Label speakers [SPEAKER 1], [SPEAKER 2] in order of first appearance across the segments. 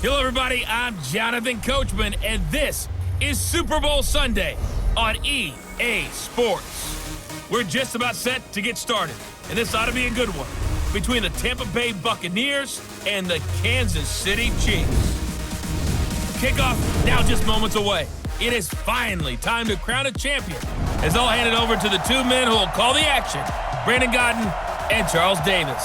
[SPEAKER 1] Hello, everybody. I'm Jonathan Coachman, and this is Super Bowl Sunday on EA Sports. We're just about set to get started, and this ought to be a good one between the Tampa Bay Buccaneers and the Kansas City Chiefs. Kickoff now just moments away. It is finally time to crown a champion, as I'll hand it over to the two men who will call the action, Brandon Godden and Charles Davis.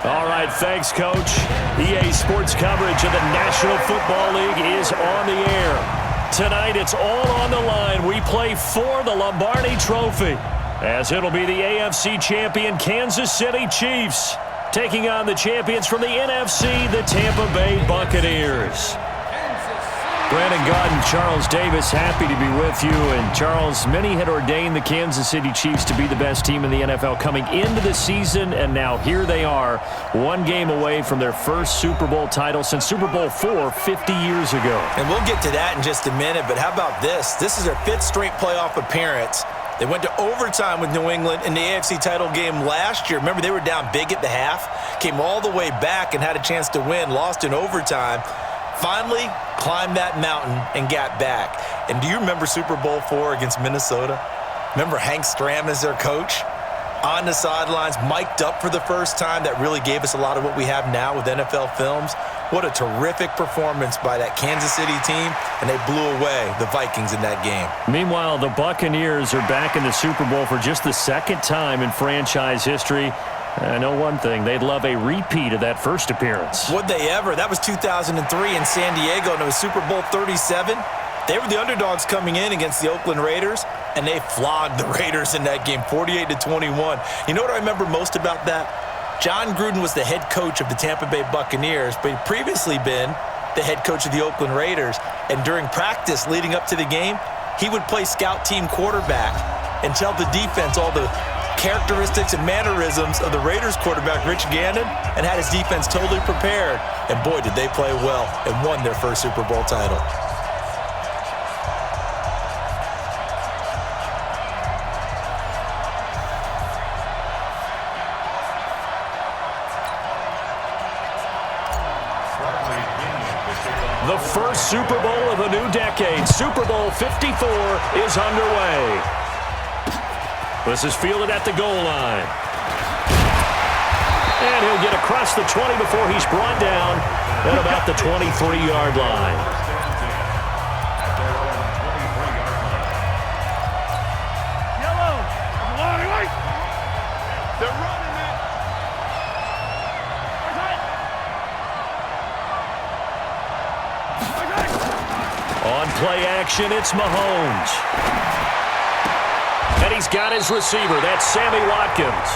[SPEAKER 2] All right, thanks, Coach. EA Sports coverage of the National Football League is on the air. Tonight, it's all on the line. We play for the Lombardi Trophy, as it'll be the AFC champion Kansas City Chiefs taking on the champions from the NFC, the Tampa Bay Buccaneers. Brandon Godden, Charles Davis, happy to be with you. And Charles, many had ordained the Kansas City Chiefs to be the best team in the NFL coming into the season, and now here they are, one game away from their first Super Bowl title since Super Bowl IV 50 years ago.
[SPEAKER 3] And we'll get to that in just a minute, but how about this? This is their fifth straight playoff appearance. They went to overtime with New England in the AFC title game last year. Remember, they were down big at the half, came all the way back and had a chance to win, lost in overtime. Finally climbed that mountain and got back. And do you remember Super Bowl IV against Minnesota? Remember Hank Stram as their coach? On the sidelines, mic'd up for the first time. That really gave us a lot of what we have now with NFL films. What a terrific performance by that Kansas City team, and they blew away the Vikings in that game.
[SPEAKER 2] Meanwhile, the Buccaneers are back in the Super Bowl for just the second time in franchise history. I know one thing, they'd love a repeat of that first appearance.
[SPEAKER 3] Would they ever? That was 2003 in San Diego, and it was Super Bowl 37. They were the underdogs coming in against the Oakland Raiders, and they flogged the Raiders in that game, 48-21. You know what I remember most about that? John Gruden was the head coach of the Tampa Bay Buccaneers, but he'd previously been the head coach of the Oakland Raiders. And during practice leading up to the game, he would play scout team quarterback and tell the defense all the characteristics and mannerisms of the Raiders quarterback, Rich Gannon, and had his defense totally prepared. And boy, did they play well and won their first Super Bowl title.
[SPEAKER 2] The first Super Bowl of a new decade, Super Bowl 54, is underway. This is fielded at the goal line. And he'll get across the 20 before he's brought down at about the 23-yard line.
[SPEAKER 4] Yellow. They're running it.
[SPEAKER 2] On play action, it's Mahomes. And he's got his receiver. That's Sammy Watkins.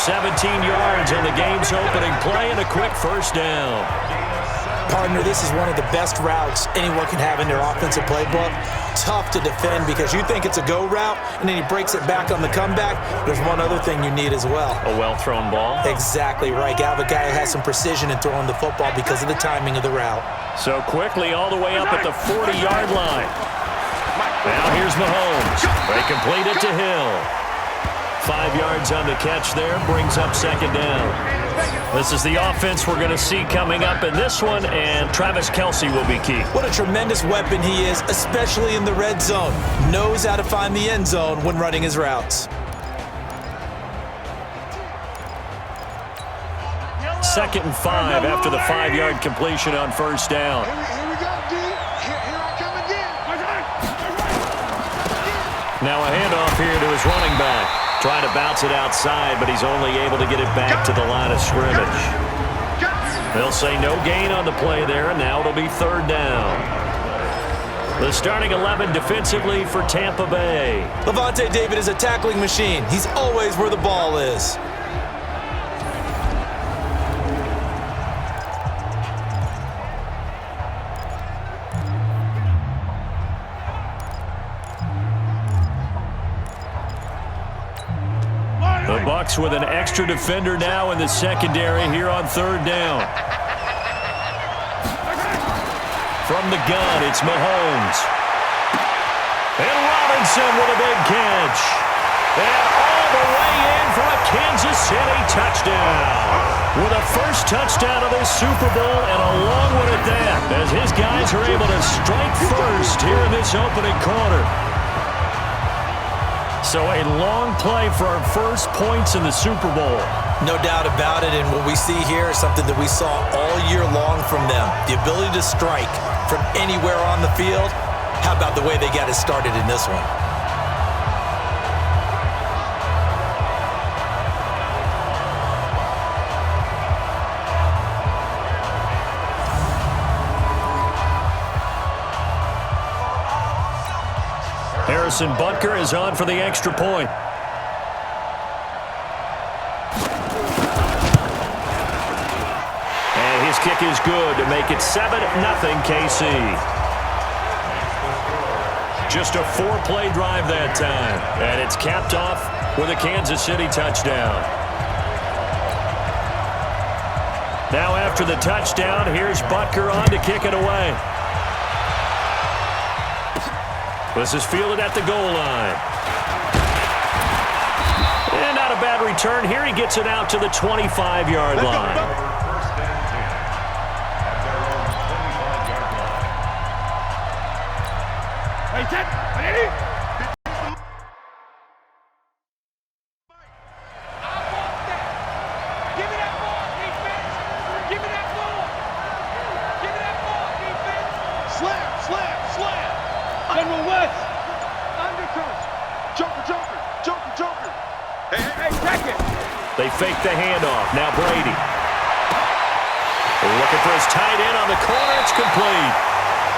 [SPEAKER 2] 17 yards on the game's opening play and a quick first down.
[SPEAKER 3] Partner, this is one of the best routes anyone can have in their offensive playbook. Tough to defend because you think it's a go route, and then he breaks it back on the comeback. There's one other thing you need as well.
[SPEAKER 2] A well-thrown ball?
[SPEAKER 3] Exactly right. You have a guy who has some precision in throwing the football because of the timing of the route.
[SPEAKER 2] So quickly all the way up at the 40-yard line. Now here's Mahomes. They complete it to Hill. 5 yards on the catch there, brings up second down. This is the offense we're going to see coming up in this one, and Travis Kelce will be key.
[SPEAKER 3] What a tremendous weapon he is, especially in the red zone. Knows how to find the end zone when running his routes.
[SPEAKER 2] Second and 5 after the 5-yard completion on first down.
[SPEAKER 4] Here we go, D. Here I come again.
[SPEAKER 2] Now a handoff here to his running back. Trying to bounce it outside, but he's only able to get it back to the line of scrimmage. They'll say no gain on the play there, and now it'll be third down. The starting 11 defensively for Tampa Bay.
[SPEAKER 3] Levante David is a tackling machine. He's always where the ball is.
[SPEAKER 2] The Bucs with an extra defender now in the secondary here on third down. From the gun, it's Mahomes. And Robinson with a big catch. And all the way in for a Kansas City touchdown. with a first touchdown of this Super Bowl, and a long one at that, as his guys are able to strike first here in this opening quarter. So a long play for our first points in the Super Bowl.
[SPEAKER 3] No doubt about it, and what we see here is something that we saw all year long from them. The ability to strike from anywhere on the field. How about the way they got it started in this one?
[SPEAKER 2] Harrison Butker is on for the extra point. And his kick is good to make it 7-0 KC. Just a 4-play drive that time. And it's capped off with a Kansas City touchdown. Now after the touchdown, here's Butker on to kick it away. This is fielded at the goal line. And not a bad return here. He gets it out to the 25-yard line. They fake the handoff. Now Brady. Looking for his tight end on the corner. It's complete.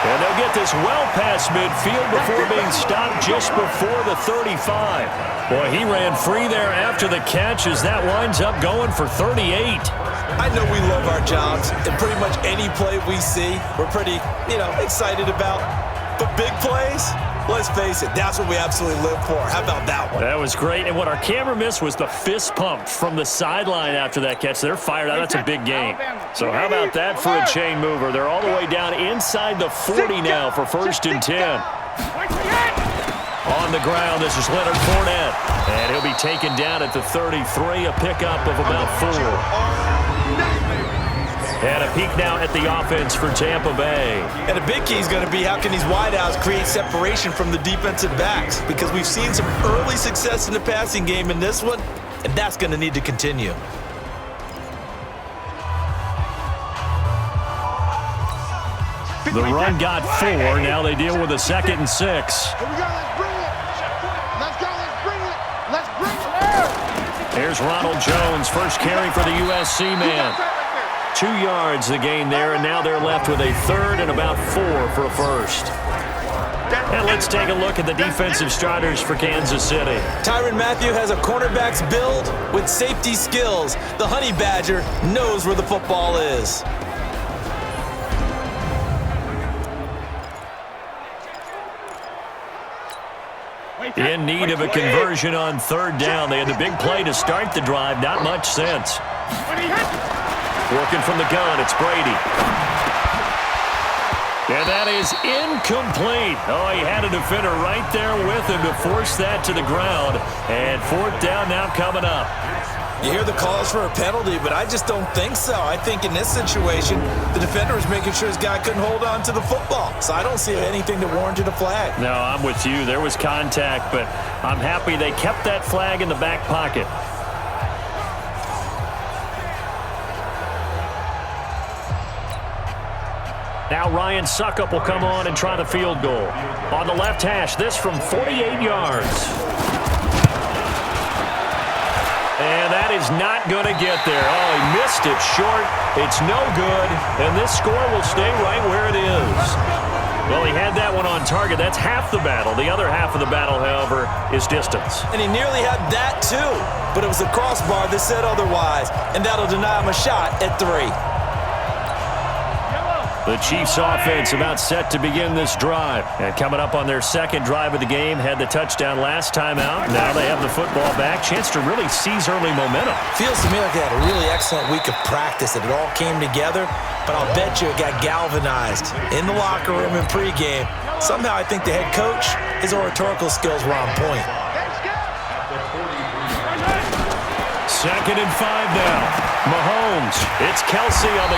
[SPEAKER 2] And they'll get this well past midfield before being stopped just before the 35. Boy, he ran free there after the catch as that winds up going for 38.
[SPEAKER 3] I know we love our jobs, and pretty much any play we see, we're pretty, excited about. But big plays, let's face it, that's what we absolutely live for. How about that one?
[SPEAKER 2] That was great. And what our camera missed was the fist pump from the sideline after that catch. They're fired out. That's a big game. So how about that for a chain mover? They're all the way down inside the 40 now for 1st and 10. On the ground, this is Leonard Fournette. And he'll be taken down at the 33, a pickup of about 4. And a peek now at the offense for Tampa Bay.
[SPEAKER 3] And a big key is going to be how can these wideouts create separation from the defensive backs? Because we've seen some early success in the passing game in this one, and that's going to need to continue.
[SPEAKER 2] The run got 4. Now they deal with a 2nd and 6.
[SPEAKER 4] Here we go. Let's bring it. Let's go. Let's bring it. Let's bring it.
[SPEAKER 2] Here's Ronald Jones, first carry for the USC man. 2 yards the gain there, and now they're left with a 3rd and about 4 for a first. And let's take a look at the defensive starters for Kansas City.
[SPEAKER 3] Tyrann Mathieu has a cornerback's build with safety skills. The Honey Badger knows where the football is.
[SPEAKER 2] In need of a conversion on 3rd down. They had the big play to start the drive. Not much sense. Working from the gun, it's Brady. And that is incomplete. Oh, he had a defender right there with him to force that to the ground. And 4th down now coming up.
[SPEAKER 3] You hear the calls for a penalty, but I just don't think so. I think in this situation, the defender was making sure his guy couldn't hold on to the football. So I don't see anything that warranted a flag.
[SPEAKER 2] No, I'm with you. There was contact, but I'm happy they kept that flag in the back pocket. Now Ryan Suckup will come on and try the field goal. On the left hash, this from 48 yards. And that is not going to get there. Oh, he missed it short. It's no good. And this score will stay right where it is. Well, he had that one on target. That's half the battle. The other half of the battle, however, is distance.
[SPEAKER 3] And he nearly had that too. But it was the crossbar that said otherwise. And that'll deny him a shot at 3.
[SPEAKER 2] The Chiefs offense about set to begin this drive. And coming up on their 2nd drive of the game, had the touchdown last time out. Now they have the football back. Chance to really seize early momentum.
[SPEAKER 3] Feels to me like they had a really excellent week of practice and it all came together. But I'll bet you it got galvanized in the locker room in pregame. Somehow I think the head coach, his oratorical skills were on point.
[SPEAKER 2] 2nd and 5 now. Mahomes. It's Kelsey on the